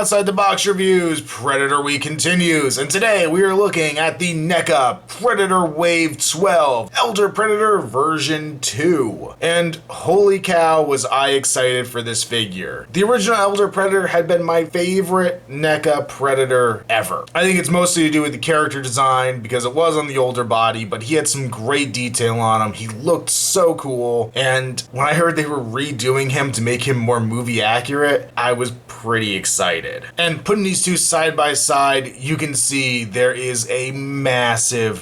Outside the Box Reviews, Predator Week continues, and today we are looking at the NECA Predator Wave 12 Elder Predator version 2. And holy cow was I excited for this figure. The original Elder Predator had been my favorite NECA Predator ever. I think it's mostly to do with the character design because it was on the older body, but he had some great detail on him. He looked so cool, and when I heard they were redoing him to make him more movie accurate, I was pretty excited. And putting these two side by side, you can see there is a massive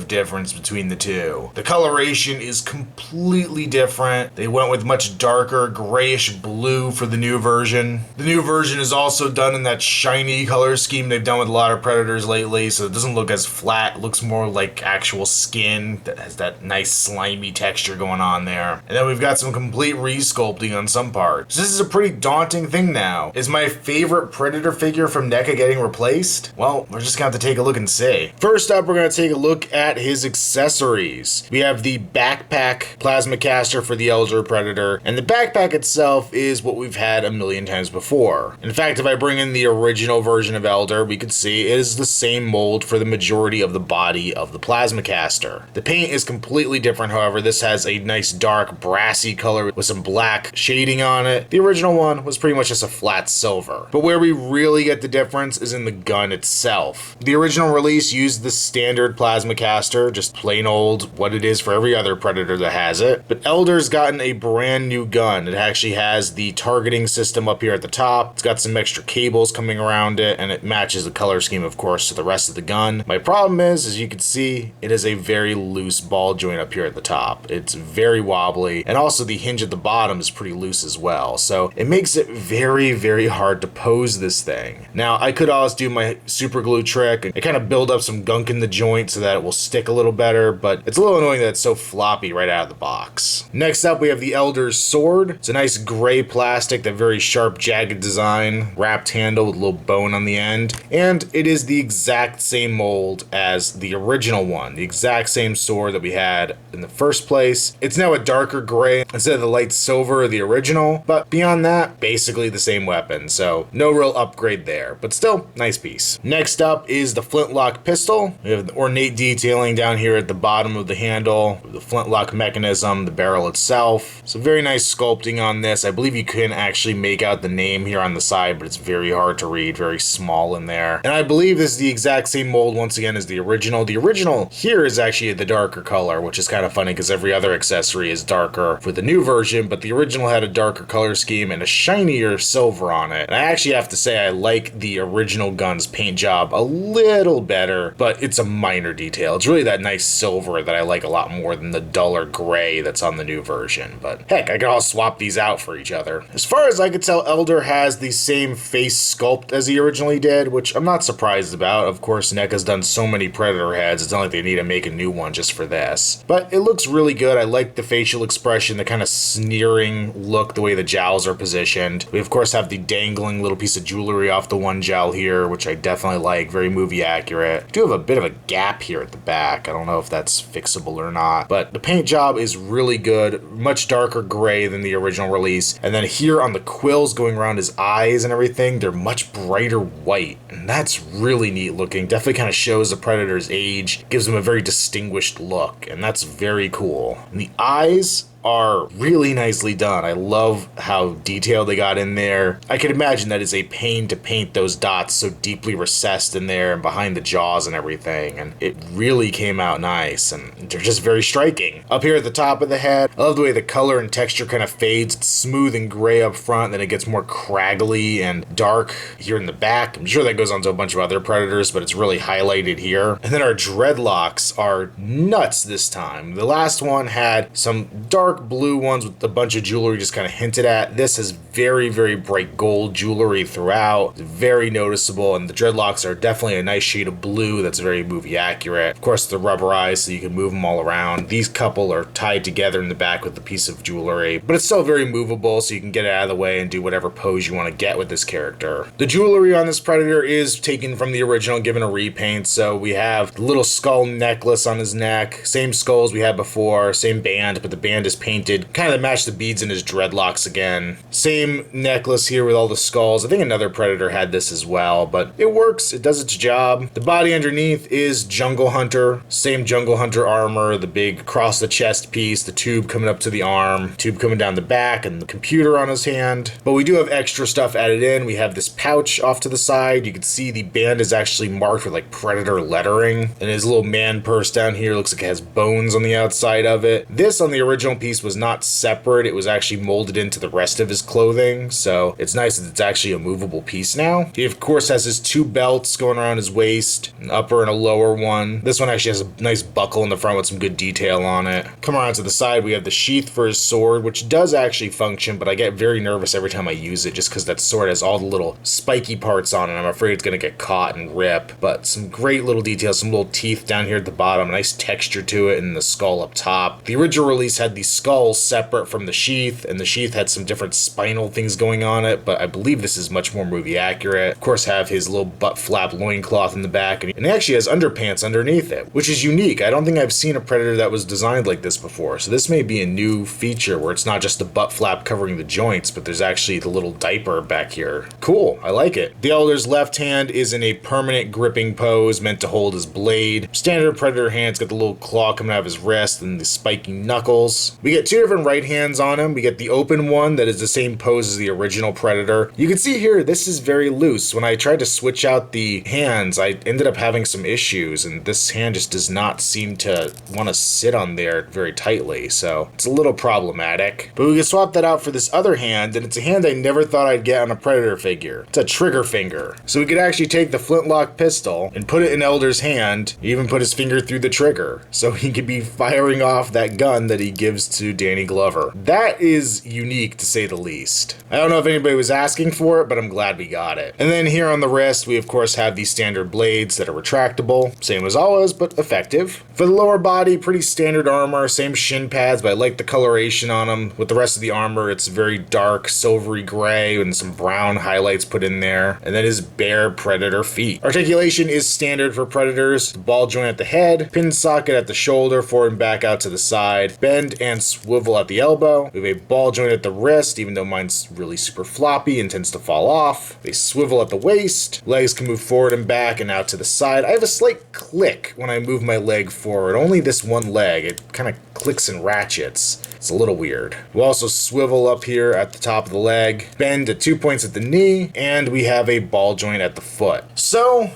difference between the two. The coloration is completely different. They went with much darker grayish blue for the new version. The new version is also done in that shiny color scheme they've done with a lot of Predators lately, so it doesn't look as flat. It looks more like actual skin that has that nice slimy texture going on there. And then we've got some complete resculpting on some parts. So this is a pretty daunting thing now. Is my favorite Predator figure from NECA getting replaced? Well, we're just gonna have to take a look and see. First up, we're gonna take a look at his accessories. We have the backpack plasma caster for the Elder Predator, and the backpack itself is what we've had a million times before. In fact, if I bring in the original version of Elder, we could see it is the same mold for the majority of the body of the plasma caster. The paint is completely different, however. This has a nice dark brassy color with some black shading on it. The original one was pretty much just a flat silver. But where we really get the difference is in the gun itself. The original release used the standard plasma caster, just plain old what it is for every other Predator that has it. But Elder's gotten a brand new gun. It actually has the targeting system up here at the top. It's got some extra cables coming around it, and it matches the color scheme, of course, to the rest of the gun. My problem is, as you can see, it is a very loose ball joint up here at the top. It's very wobbly, and also the hinge at the bottom is pretty loose as well. So it makes it very hard to pose this thing. Now, I could always do my super glue trick and kind of build up some gunk in the joint so that it will stick a little better, but it's a little annoying that it's so floppy right out of the box. Next up, we have the Elder's sword. It's a nice gray plastic, that very sharp, jagged design, wrapped handle with a little bone on the end, and it is the exact same mold as the original one, the exact same sword that we had in the first place. It's now a darker gray instead of the light silver of the original, but beyond that, basically the same weapon, so no real upgrade there, but still, nice piece. Next up is the flintlock pistol. We have the ornate detailing down here at the bottom of the handle, the flintlock mechanism, the barrel itself. So very nice sculpting on this. I believe you can actually make out the name here on the side, but it's very hard to read, very small in there. And I believe this is the exact same mold once again as the original. The original here is actually the darker color, which is kind of funny because every other accessory is darker for the new version, but the original had a darker color scheme and a shinier silver on it. And I actually have to say I like the original gun's paint job a little better, but it's a minor detail. It's really that nice silver that I like a lot more than the duller gray that's on the new version. But heck, I could all swap these out for each other. As far as I could tell, Elder has the same face sculpt as he originally did, which I'm not surprised about. Of course, NECA's done so many Predator heads, it's not like they need to make a new one just for this. But it looks really good. I like the facial expression, the kind of sneering look, the way the jowls are positioned. We of course have the dangling little piece of jewelry off the one jowl here, which I definitely like, very movie accurate. I do have a bit of a gap here at the back. I don't know if that's fixable or not, but the paint job is really good, much darker gray than the original release. And then here on the quills going around his eyes and everything, they're much brighter white, and that's really neat looking. Definitely kind of shows the Predator's age, gives him a very distinguished look, and that's very cool. And the eyes are really nicely done. I love how detailed they got in there. I can imagine that is a pain to paint those dots so deeply recessed in there and behind the jaws and everything, and it really came out nice, and they're just very striking. Up here at the top of the head, I love the way the color and texture kind of fades. It's smooth and gray up front, then it gets more craggly and dark here in the back. I'm sure that goes on to a bunch of other Predators, but it's really highlighted here. And then our dreadlocks are nuts this time. The last one had some dark blue ones with a bunch of jewelry just kind of hinted at. This has very bright gold jewelry throughout. It's very noticeable, and the dreadlocks are definitely a nice shade of blue that's very movie accurate. Of course, they're rubberized so you can move them all around. These couple are tied together in the back with a piece of jewelry, but it's still very movable, so you can get it out of the way and do whatever pose you want to get with this character. The jewelry on this Predator is taken from the original, given a repaint, so we have the little skull necklace on his neck, same skulls we had before, same band, but the band is painted kind of to match the beads in his dreadlocks again. Same necklace here with all the skulls. I think another Predator had this as well, but it works, it does its job. The body underneath is Jungle Hunter, same Jungle Hunter armor, the big across the chest piece, the tube coming up to the arm, tube coming down the back, and the computer on his hand. But we do have extra stuff added in. We have this pouch off to the side. You can see the band is actually marked with like Predator lettering, and his little man purse down here looks like it has bones on the outside of it. This on the original piece was not separate. It was actually molded into the rest of his clothing, so it's nice that it's actually a movable piece now. He of course has his two belts going around his waist, an upper and a lower one. This one actually has a nice buckle in the front with some good detail on it. Come around to the side, we have the sheath for his sword, which does actually function, but I get very nervous every time I use it just because that sword has all the little spiky parts on it. I'm afraid it's going to get caught and rip, but some great little details, some little teeth down here at the bottom, a nice texture to it, and the skull up top. The original release had the skull separate from the sheath, and the sheath had some different spinal things going on it, but I believe this is much more movie accurate. Of course, have his little butt flap loincloth in the back, and he actually has underpants underneath it, which is unique. I don't think I've seen a Predator that was designed like this before, so this may be a new feature where it's not just the butt flap covering the joints, but there's actually the little diaper back here. Cool, I like it. The Elder's left hand is in a permanent gripping pose meant to hold his blade. Standard Predator hand's got the little claw coming out of his wrist and the spiky knuckles. We get two different right hands on him. We get the open one that is the same pose as the original Predator. You can see here, this is very loose. When I tried to switch out the hands, I ended up having some issues, and this hand just does not seem to want to sit on there very tightly, so it's a little problematic. But we can swap that out for this other hand, and it's a hand I never thought I'd get on a Predator figure. It's a trigger finger. So we could actually take the flintlock pistol and put it in Elder's hand, even put his finger through the trigger, so he could be firing off that gun that he gives to Danny Glover. That is unique, to say the least. I don't know if anybody was asking for it, but I'm glad we got it. And then here on the wrist, we of course have these standard blades that are retractable, same as always, but effective. For the lower body, pretty standard armor, same shin pads, but I like the coloration on them. With the rest of the armor, it's very dark, silvery gray, and some brown highlights put in there. And then his bare Predator feet. Articulation is standard for Predators. The ball joint at the head, pin socket at the shoulder, forward and back out to the side, bend and swivel at the elbow. We have a ball joint at the wrist, even though mine's really super floppy and tends to fall off. They swivel at the waist. Legs can move forward and back and out to the side. I have a slight click when I move my leg forward. Only this one leg. It kind of clicks and ratchets. It's a little weird. We'll also swivel up here at the top of the leg, bend at 2 points at the knee, and we have a ball joint at the foot. So,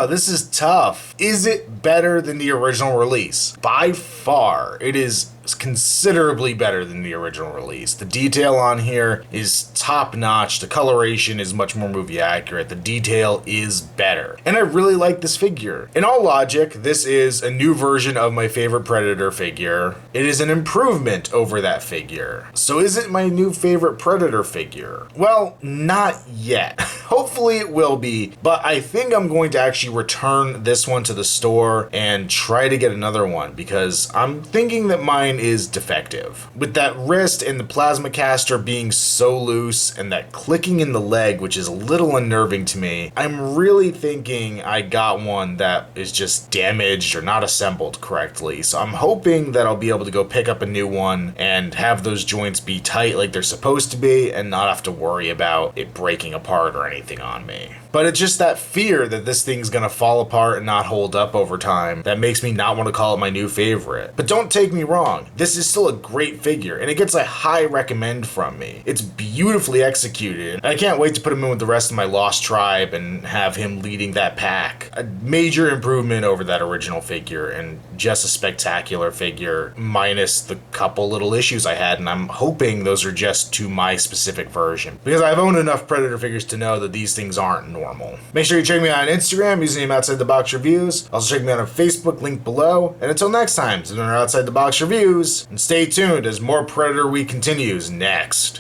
this is tough. Is it better than the original release? By far, it is considerably better than the original release. The detail on here is top notch. The coloration is much more movie accurate. The detail is better. And I really like this figure. In all logic, this is a new version of my favorite Predator figure. It is an improvement over that figure. So is it my new favorite Predator figure? Well, not yet. Hopefully it will be, but I think I'm going to actually return this one to the store and try to get another one because I'm thinking that mine is defective. With that wrist and the plasma caster being so loose and that clicking in the leg, which is a little unnerving to me, I'm really thinking I got one that is just damaged or not assembled correctly. So I'm hoping that I'll be able to go pick up a new one and have those joints be tight like they're supposed to be and not have to worry about it breaking apart or anything on me. But it's just that fear that this thing's gonna fall apart and not hold up over time that makes me not want to call it my new favorite. But don't take me wrong, this is still a great figure and it gets a high recommend from me. It's beautifully executed and I can't wait to put him in with the rest of my Lost Tribe and have him leading that pack. A major improvement over that original figure and just a spectacular figure minus the couple little issues I had, and I'm hoping those are just to my specific version because I've owned enough Predator figures to know that these things aren't normal. Make sure you check me out on Instagram, username Outside the Box Reviews. Also check me out on Facebook, link below. And until next time, this is Outside the Box Reviews, and stay tuned as more Predator Week continues next.